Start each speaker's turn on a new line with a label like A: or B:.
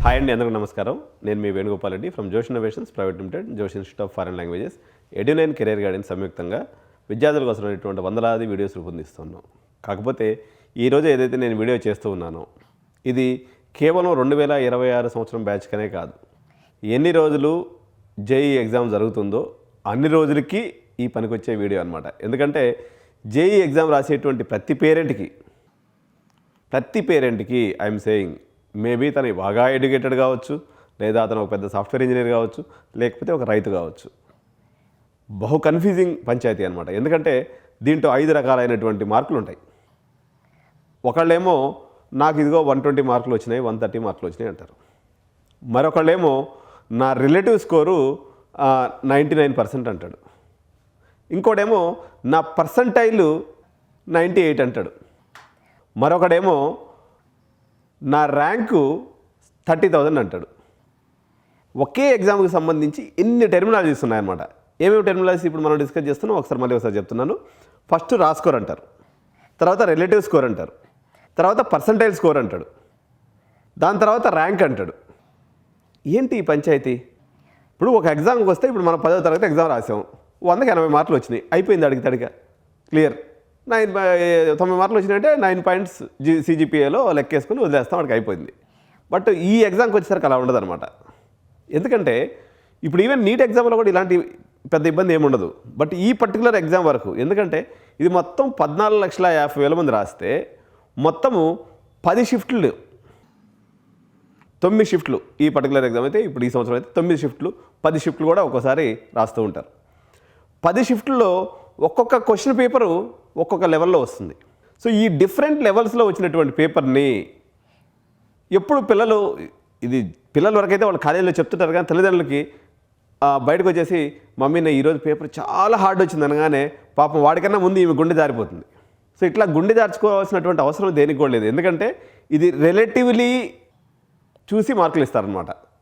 A: Hi అండి, అందరికీ నమస్కారం. నేను మీ Venugopal Reddy from Josh innovations private limited, Josh institute of foreign languages, ఎడ్యునైన్ కెరీర్ గైడెన్స్ సంయుక్తంగా విద్యార్థుల కోసం అనేటువంటి వందలాది వీడియోస్ రూపొందిస్తున్నాం. కాకపోతే ఈరోజు ఏదైతే నేను వీడియో చేస్తూ ఉన్నానో ఇది కేవలం 2026 సంవత్సరం బ్యాచ్కనే కాదు. ఎన్ని రోజులు జేఈ ఎగ్జామ్ జరుగుతుందో అన్ని రోజులకి ఈ పనికొచ్చే వీడియో అనమాట. ఎందుకంటే జేఈ ఎగ్జామ్ రాసేటువంటి ప్రతి పేరెంట్కి ఐఎమ్ సేయింగ్, మేబీ తను బాగా ఎడ్యుకేటెడ్ కావచ్చు, లేదా అతను ఒక పెద్ద సాఫ్ట్వేర్ ఇంజనీర్ కావచ్చు, లేకపోతే ఒక రైతు కావచ్చు. బహు కన్ఫ్యూజింగ్ పంచాయతీ అనమాట. ఎందుకంటే దీంట్లో 5 రకాలైనటువంటి మార్కులు ఉంటాయి. ఒకళ్ళేమో నాకు ఇదిగో 120 మార్కులు వచ్చినాయి, 130 మార్కులు వచ్చినాయి అంటారు. మరొకళ్ళేమో నా రిలేటివ్ స్కోరు 99% అంటాడు. ఇంకోటేమో నా పర్సంటైల్ 98 అంటాడు. మరొకడేమో నా ర్యాంకు 30,000 అంటాడు. ఒకే ఎగ్జామ్కి సంబంధించి ఎన్ని టెర్మినాలజీస్ ఉన్నాయన్నమాట. ఏమేమి టెర్మినాలజీస్ ఇప్పుడు మనం డిస్కస్ చేస్తున్నాం ఒకసారి చెప్తున్నాను. ఫస్ట్ రా స్కోర్ అంటారు, తర్వాత రిలేటివ్ స్కోర్ అంటారు, తర్వాత పర్సంటైల్ స్కోర్ అంటాడు, దాని తర్వాత ర్యాంక్ అంటాడు. ఏంటి ఈ పంచాయతీ? ఇప్పుడు ఒక ఎగ్జామ్కి వస్తే ఇప్పుడు మనం 10వ తరగతి ఎగ్జామ్ రాసాం, 100కి 80 మార్కులు వచ్చినాయి, అయిపోయింది అడిగితడిగా క్లియర్. 90 మార్కులు వచ్చినాయంటే 9 పాయింట్స్ CGPAలో లెక్కేసుకుని వదిలేస్తాం, వాడికి అయిపోయింది. బట్ ఈ ఎగ్జామ్కి వచ్చేసరికి అలా ఉండదు అనమాట. ఎందుకంటే ఇప్పుడు ఈవెన్ నీట్ ఎగ్జామ్లో కూడా ఇలాంటి పెద్ద ఇబ్బంది ఏమి ఉండదు. బట్ ఈ పర్టికులర్ ఎగ్జామ్ వరకు, ఎందుకంటే ఇది మొత్తం 14,50,000 మంది రాస్తే మొత్తము 10 షిఫ్ట్లు, 9 షిఫ్ట్లు. ఈ పర్టికులర్ ఎగ్జామ్ అయితే ఇప్పుడు ఈ సంవత్సరం అయితే 9 షిఫ్ట్లు, 10 షిఫ్ట్లు కూడా ఒక్కోసారి రాస్తూ ఉంటారు. 10 షిఫ్ట్లలో ఒక్కొక్క క్వశ్చన్ పేపరు ఒక్కొక్క లెవెల్లో వస్తుంది. సో ఈ డిఫరెంట్ లెవెల్స్లో వచ్చినటువంటి పేపర్ని ఎప్పుడు పిల్లల వరకైతే వాళ్ళు కాలేజీలో చెప్తుంటారు, కానీ తల్లిదండ్రులకి బయటకు వచ్చేసి మమ్మీ నా ఈరోజు పేపర్ చాలా హార్డ్ వచ్చింది అనగానే పాపం వాడికన్నా ముందు ఈమె గుండె జారిపోతుంది. సో ఇట్లా గుండె జార్చుకోవాల్సినటువంటి అవసరం దేనికి కూడా లేదు. ఎందుకంటే ఇది రిలేటివ్లీ చూసి మార్కులు ఇస్తారనమాట.